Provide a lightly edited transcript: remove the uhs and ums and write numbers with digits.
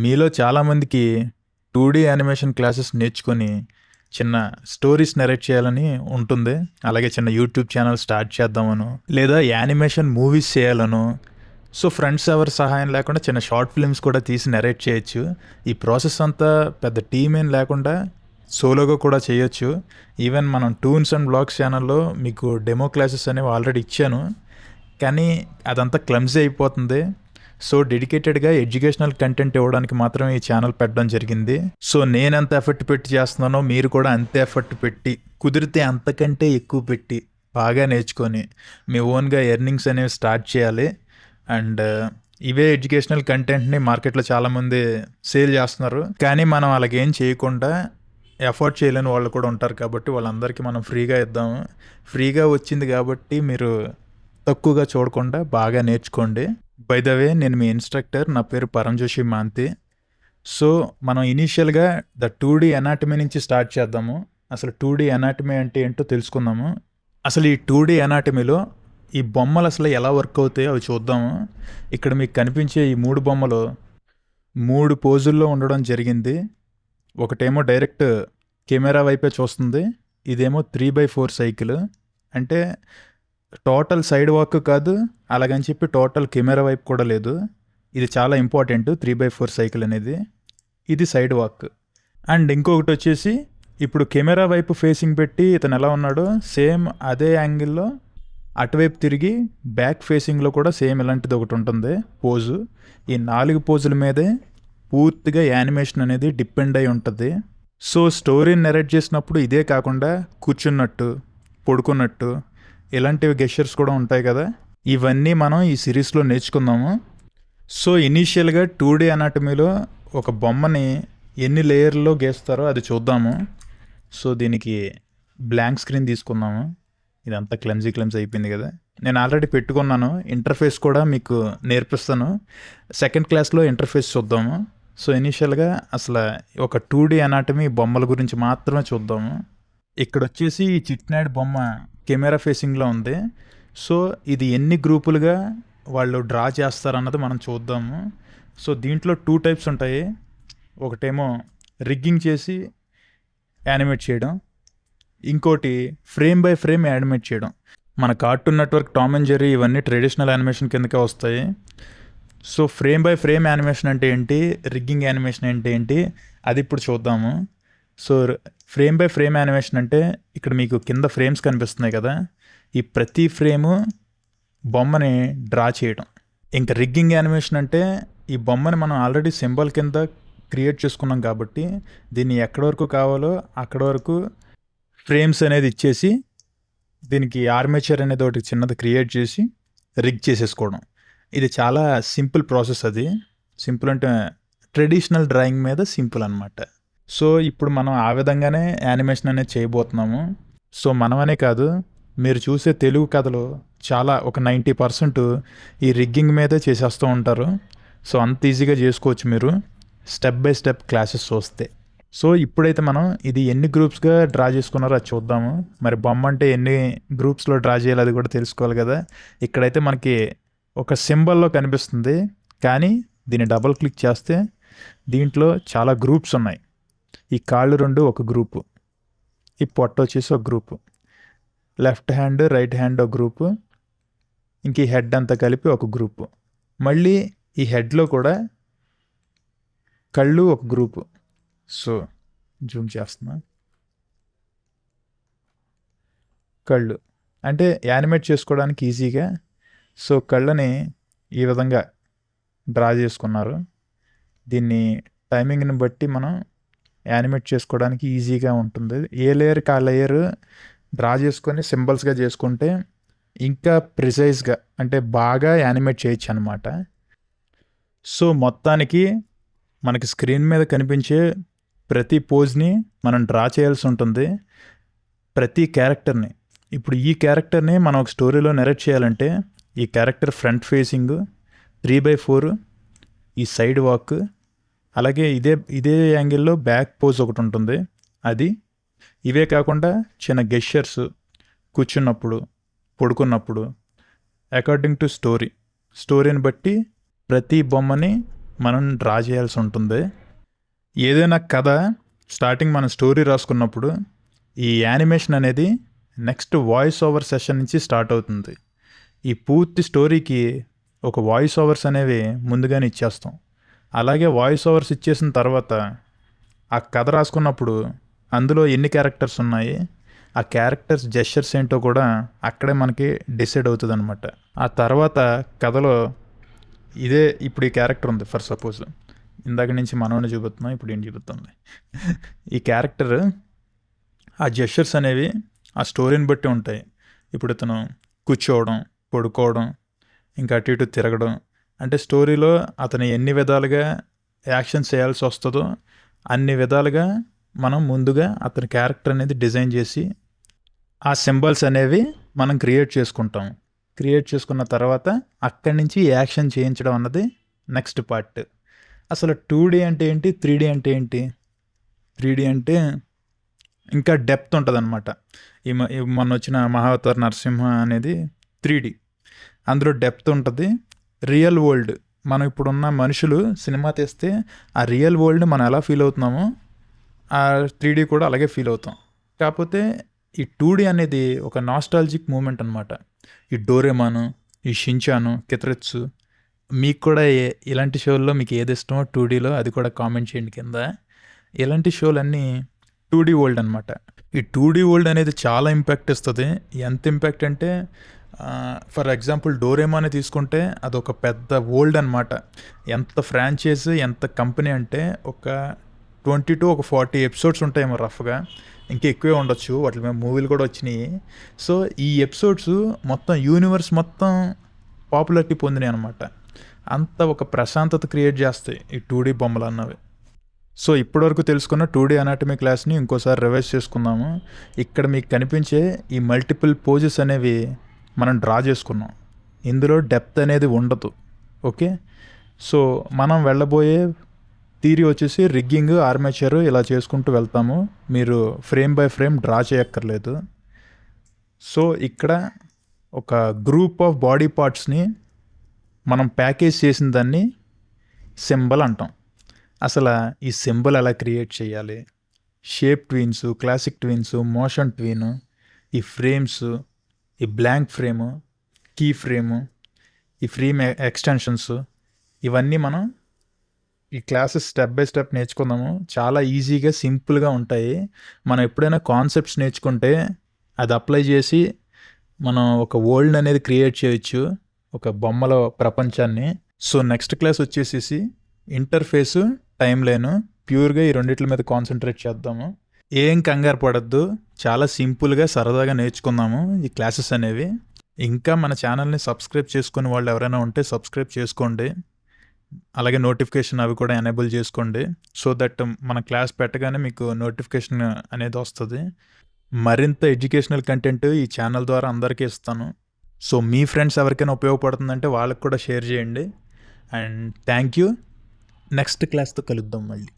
మీలో చాలామందికి 2D animation classes నేర్చుకొని చిన్న స్టోరీస్ నరేట్ చేయాలని ఉంటుంది. అలాగే చిన్న యూట్యూబ్ ఛానల్ స్టార్ట్ చేద్దామనో, లేదా యానిమేషన్ మూవీస్ చేయాలనో, సో ఫ్రెండ్స్ ఎవరి సహాయం లేకుండా చిన్న షార్ట్ ఫిల్మ్స్ కూడా తీసి నరేట్ చేయొచ్చు. ఈ ప్రాసెస్ అంతా పెద్ద టీమ్ ఏం లేకుండా సోలోగా కూడా చేయొచ్చు. ఈవెన్ మనం టూన్స్ అండ్ బ్లాగ్స్ ఛానల్లో మీకు డెమో క్లాసెస్ అనేవి ఆల్రెడీ ఇచ్చాను, కానీ అదంతా క్లమ్జీ అయిపోతుంది. సో డెడికేటెడ్గా ఎడ్యుకేషనల్ కంటెంట్ ఇవ్వడానికి మాత్రమే ఈ ఛానల్ పెట్టడం జరిగింది. సో నేను ఎంత ఎఫర్ట్ పెట్టి చేస్తున్నానో మీరు కూడా అంతే ఎఫర్ట్ పెట్టి, కుదిరితే అంతకంటే ఎక్కువ పెట్టి బాగా నేర్చుకొని మీ ఓన్గా ఎర్నింగ్స్ అనేవి స్టార్ట్ చేయాలి. అండ్ ఇవే ఎడ్యుకేషనల్ కంటెంట్ని మార్కెట్లో చాలామంది సేల్ చేస్తున్నారు, కానీ మనం అలాగేం చేయకుండా ఎఫర్ట్ చేయలేని వాళ్ళు కూడా ఉంటారు. కాబట్టి వాళ్ళందరికీ మనం ఫ్రీగా ఇద్దాము. ఫ్రీగా వచ్చింది కాబట్టి మీరు తక్కువగా చూడకుండా బాగా నేర్చుకోండి. బై ద వే, నేను మీ ఇన్స్ట్రక్టర్. నా పేరు పరంజోషి మాంతి. సో మనం ఇనీషియల్గా ద 2D ఎనాటమీ నుంచి స్టార్ట్ చేద్దాము. అసలు 2D ఎనాటమీ అంటే ఏంటో తెలుసుకుందాము. అసలు ఈ 2D ఎనాటమీలో ఈ బొమ్మలు అసలు ఎలా వర్క్ అవుతాయో అవి చూద్దాము. ఇక్కడ మీకు కనిపించే ఈ 3 బొమ్మలు 3 పోజుల్లో ఉండడం జరిగింది. ఒకటేమో డైరెక్ట్ కెమెరా వైపే చూస్తుంది, ఇదేమో 3x4 సైకిల్. అంటే టోటల్ సైడ్ వాక్ కాదు, అలాగని చెప్పి టోటల్ కెమెరా వైపు కూడా లేదు. ఇది చాలా ఇంపార్టెంట్ 3x4 సైకిల్ అనేది. ఇది సైడ్ వాక్. అండ్ ఇంకొకటి వచ్చేసి, ఇప్పుడు కెమెరా వైపు ఫేసింగ్ పెట్టి ఇతను ఎలా ఉన్నాడో సేమ్ అదే యాంగిల్లో అటువైపు తిరిగి బ్యాక్ ఫేసింగ్లో కూడా సేమ్ ఇలాంటిది ఒకటి ఉంటుంది పోజు. ఈ 4 పోజుల మీదే పూర్తిగా యానిమేషన్ అనేది డిపెండ్ అయి ఉంటుంది. సో స్టోరీని నెరేట్ చేసినప్పుడు ఇదే కాకుండా కూర్చున్నట్టు, పడుకున్నట్టు ఇలాంటివి గెస్చర్స్ కూడా ఉంటాయి కదా. ఇవన్నీ మనం ఈ సిరీస్లో నేర్చుకుందాము. సో ఇనీషియల్గా 2D అనాటమీలో ఒక బొమ్మని ఎన్ని లేయర్లో గీస్తారో అది చూద్దాము. సో దీనికి బ్లాంక్ స్క్రీన్ తీసుకుందాము. ఇదంతా క్లమ్జీ అయిపోయింది కదా. నేను ఆల్రెడీ పెట్టుకున్నాను, ఇంటర్ఫేస్ కూడా మీకు నేర్పిస్తాను. సెకండ్ క్లాస్లో ఇంటర్ఫేస్ చూద్దాము. సో ఇనీషియల్గా అసలు ఒక 2D అనాటమీ బొమ్మల గురించి మాత్రమే చూద్దాము. ఇక్కడ వచ్చేసి ఈ చిట్నాడ్ బొమ్మ కెమెరా ఫేసింగ్లో ఉంది. సో ఇది ఎన్ని గ్రూపులుగా వాళ్ళు డ్రా చేస్తారన్నది మనం చూద్దాము. సో దీంట్లో 2 టైప్స్ ఉంటాయి. ఒకటేమో రిగ్గింగ్ చేసి యానిమేట్ చేయడం, ఇంకోటి ఫ్రేమ్ బై ఫ్రేమ్ యానిమేట్ చేయడం. మన cartoon network, Tom and Jerry ఇవన్నీ ట్రెడిషనల్ యానిమేషన్ కిందకే వస్తాయి. So frame by frame animation అంటే ఏంటి, రిగ్గింగ్ యానిమేషన్ అంటే ఏంటి, అది ఇప్పుడు చూద్దాము. So frame by frame animation అంటే ఇక్కడ మీకు కింద ఫ్రేమ్స్ కనిపిస్తున్నాయి కదా, ఈ ప్రతి ఫ్రేము బొమ్మని డ్రా చేయడం. ఇంకా రిగ్గింగ్ యానిమేషన్ అంటే ఈ బొమ్మని మనం ఆల్రెడీ సింబల్ కింద క్రియేట్ చేసుకున్నాం కాబట్టి దీన్ని ఎక్కడి వరకు కావాలో అక్కడ వరకు ఫ్రేమ్స్ అనేది ఇచ్చేసి దీనికి ఆర్మేచర్ అనేది ఒకటి చిన్నది క్రియేట్ చేసి రిగ్ చేసేసుకోవడం. ఇది చాలా సింపుల్ ప్రాసెస్. అది సింపుల్ అంటే ట్రెడిషనల్ డ్రాయింగ్ మీద సింపుల్ అనమాట. సో ఇప్పుడు మనం ఆ విధంగానే యానిమేషన్ అనేది చేయబోతున్నాము. సో మనమనే కాదు, మీరు చూసే తెలుగు కథలు చాలా ఒక 90% ఈ రిగ్గింగ్ మీదే చేసేస్తూ ఉంటారు. సో అంత ఈజీగా చేసుకోవచ్చు మీరు స్టెప్ బై స్టెప్ క్లాసెస్ చూస్తే. సో ఇప్పుడైతే మనం ఇది ఎన్ని గ్రూప్స్గా డ్రా చేసుకున్నారో అది చూద్దాము. మరి బొమ్మ అంటే ఎన్ని గ్రూప్స్లో డ్రా చేయాలి అది కూడా తెలుసుకోవాలి కదా. ఇక్కడైతే మనకి ఒక సింబల్లో కనిపిస్తుంది, కానీ దీన్ని డబుల్ క్లిక్ చేస్తే దీంట్లో చాలా గ్రూప్స్ ఉన్నాయి. ఈ కాళ్ళు 2 ఒక గ్రూపు, ఈ పొట్ట వచ్చేసి ఒక group, left hand right hand ఒక గ్రూపు, ఇంక ఈ హెడ్ అంతా కలిపి ఒక గ్రూపు, మళ్ళీ ఈ హెడ్లో కూడా కళ్ళు ఒక గ్రూపు. సో జూమ్ చేస్తున్నా. కళ్ళు అంటే యానిమేట్ చేసుకోవడానికి ఈజీగా. సో కళ్ళని ఈ విధంగా డ్రా చేసుకున్నారు. దీన్ని టైమింగ్ని బట్టి మనం యానిమేట్ చేసుకోవడానికి ఈజీగా ఉంటుంది. ఏ లేయర్కి ఆ లేయర్ డ్రా చేసుకొని సింబల్స్గా చేసుకుంటే ఇంకా ప్రిసైజ్గా అంటే బాగా యానిమేట్ చేయొచ్చు అనమాట. సో మొత్తానికి మనకి స్క్రీన్ మీద కనిపించే ప్రతి పోజ్ని మనం డ్రా చేయాల్సి ఉంటుంది. ప్రతి క్యారెక్టర్ని, ఇప్పుడు ఈ క్యారెక్టర్ని మనం ఒక స్టోరీలో నెరేట్ చేయాలంటే ఈ క్యారెక్టర్ ఫ్రంట్ ఫేసింగ్, 3x4, ఈ సైడ్ వాక్, అలాగే ఇదే యాంగిల్లో బ్యాక్ పోజ్ ఒకటి ఉంటుంది అది. ఇవే కాకుండా చిన్న గెస్చర్స్, కూర్చున్నప్పుడు, పడుకున్నప్పుడు, అకార్డింగ్ టు స్టోరీని బట్టి ప్రతి బొమ్మని మనం డ్రా చేయాల్సి ఉంటుంది. ఏదైనా కథ స్టార్టింగ్ మనం స్టోరీ రాసుకున్నప్పుడు ఈ యానిమేషన్ అనేది నెక్స్ట్ వాయిస్ ఓవర్ సెషన్ నుంచి స్టార్ట్ అవుతుంది. ఈ పూర్తి స్టోరీకి ఒక వాయిస్ ఓవర్స్ అనేవి ముందుగానే ఇచ్చేస్తాం. అలాగే వాయిస్ ఓవర్స్ ఇచ్చేసిన తర్వాత ఆ కథ రాసుకున్నప్పుడు అందులో ఎన్ని క్యారెక్టర్స్ ఉన్నాయి, ఆ క్యారెక్టర్స్ జెస్చర్స్ ఏంటో కూడా అక్కడే మనకి డిసైడ్ అవుతుంది అనమాట. ఆ తర్వాత కథలో ఇదే ఇప్పుడు ఈ క్యారెక్టర్ ఉంది ఫర్ సపోజ్, ఇందాక నుంచి మనోని చూపుతున్నాం, ఇప్పుడు ఏం చూపుతుంది ఈ క్యారెక్టర్, ఆ జెస్చర్స్ అనేవి ఆ స్టోరీని బట్టి ఉంటాయి. ఇప్పుడు ఇతను కూర్చోవడం, పడుకోవడం, ఇంకా అటు ఇటు తిరగడం, అంటే స్టోరీలో అతను ఎన్ని విధాలుగా యాక్షన్ చేయాల్సి వస్తుందో అన్ని విధాలుగా మనం ముందుగా అతని క్యారెక్టర్ అనేది డిజైన్ చేసి ఆ సింబల్స్ అనేవి మనం క్రియేట్ చేసుకుంటాం. క్రియేట్ చేసుకున్న తర్వాత అక్కడి నుంచి యాక్షన్ చేయించడం అన్నది నెక్స్ట్ పార్ట్. అసలు 2D అంటే ఏంటి, 3D అంటే ఏంటి? 3D అంటే ఇంకా డెప్త్ ఉంటుంది అనమాట. మొన్న వచ్చిన మహావతార్ నరసింహ అనేది 3D, అందులో డెప్త్ ఉంటుంది. రియల్ వరల్డ్, మనం ఇప్పుడున్న మనుషులు సినిమా తీస్తే ఆ రియల్ వరల్డ్ మనం ఎలా ఫీల్ అవుతున్నామో ఆ 3D కూడా అలాగే ఫీల్ అవుతాం. కాకపోతే ఈ 2D అనేది ఒక నాస్టాలజిక్ మూమెంట్ అనమాట. ఈ డోరేమాను, ఈ షించాను, కిత్రెత్సు, మీకు కూడా ఇలాంటి షోల్లో మీకు ఏది ఇష్టమో 2Dలో అది కూడా కామెంట్ చేయండి కింద. ఇలాంటి షోలన్నీ 2D వరల్డ్ అనమాట. ఈ 2D వరల్డ్ అనేది చాలా ఇంపాక్ట్ ఇస్తుంది. ఎంత ఇంపాక్ట్ అంటే ఫర్ ఎగ్జాంపుల్ డోరేమాని తీసుకుంటే అదొక పెద్ద వరల్డ్ అనమాట. ఎంత ఫ్రాంచైజ్, ఎంత కంపెనీ అంటే ఒక 20 to 40 ఎపిసోడ్స్ ఉంటాయేమో రఫ్గా, ఇంకా ఎక్కువే ఉండొచ్చు, వాటి మీద మూవీలు కూడా వచ్చినాయి. సో ఈ ఎపిసోడ్స్ మొత్తం యూనివర్స్ మొత్తం పాపులారిటీ పొందినాయి అనమాట. అంత ఒక ప్రశాంతత క్రియేట్ చేస్తాయి ఈ 2D బొమ్మలు అన్నవి. సో ఇప్పటివరకు తెలుసుకున్న 2D అనాటమీ క్లాస్ని ఇంకోసారి రివైజ్ చేసుకుందాము. ఇక్కడ మీకు కనిపించే ఈ మల్టిపుల్ పోజెస్ అనేవి మనం డ్రా చేసుకున్నాం. ఇందులో డెప్త్ అనేది ఉండదు. ఓకే, సో మనం వెళ్ళబోయే థియరీ వచ్చేసి రిగ్గింగ్, ఆర్మేచర్ ఇలా చేసుకుంటూ వెళ్తాము. మీరు ఫ్రేమ్ బై ఫ్రేమ్ డ్రా చేయక్కర్లేదు. సో ఇక్కడ ఒక గ్రూప్ ఆఫ్ బాడీ పార్ట్స్ని మనం ప్యాకేజ్ చేసిన దాన్ని సింబల్ అంటాం. అసలు ఈ సింబల్ ఎలా క్రియేట్ చేయాలి, shape tweens, classic tweens, motion tween, ఈ ఫ్రేమ్స్, ఈ బ్లాంక్ ఫ్రేము, కీ ఫ్రేము, ఈ ఫ్రేమ్ ఎక్స్టెన్షన్స్, ఇవన్నీ మనం ఈ క్లాసెస్ స్టెప్ బై స్టెప్ నేర్చుకుందాము. చాలా ఈజీగా, సింపుల్గా ఉంటాయి. మనం ఎప్పుడైనా కాన్సెప్ట్స్ నేర్చుకుంటే అది అప్లై చేసి మనం ఒక వరల్డ్ అనేది క్రియేట్ చేయొచ్చు, ఒక బొమ్మల ప్రపంచాన్ని. సో నెక్స్ట్ క్లాస్ వచ్చేసేసి ఇంటర్ఫేసు, టైం లైను, ప్యూర్గా ఈ రెండిట్ల మీద కాన్సన్ట్రేట్ చేద్దాము. ఏం కంగారు పడద్దు, చాలా సింపుల్గా సరదాగా నేర్చుకుందాము ఈ క్లాసెస్ అనేవి. ఇంకా మన ఛానల్ని సబ్స్క్రైబ్ చేసుకునే వాళ్ళు ఎవరైనా ఉంటే సబ్స్క్రైబ్ చేసుకోండి. అలాగే నోటిఫికేషన్ అవి కూడా ఎనేబుల్ చేసుకోండి. సో దట్ మన క్లాస్ పెట్టగానే మీకు నోటిఫికేషన్ అనేది వస్తుంది. మరింత ఎడ్యుకేషనల్ కంటెంట్ ఈ ఛానల్ ద్వారా అందరికీ ఇస్తాను. సో మీ ఫ్రెండ్స్ ఎవరికైనా ఉపయోగపడుతుందంటే వాళ్ళకి కూడా షేర్ చేయండి. And thank you. నెక్స్ట్ క్లాస్తో కలుద్దాం మళ్ళీ.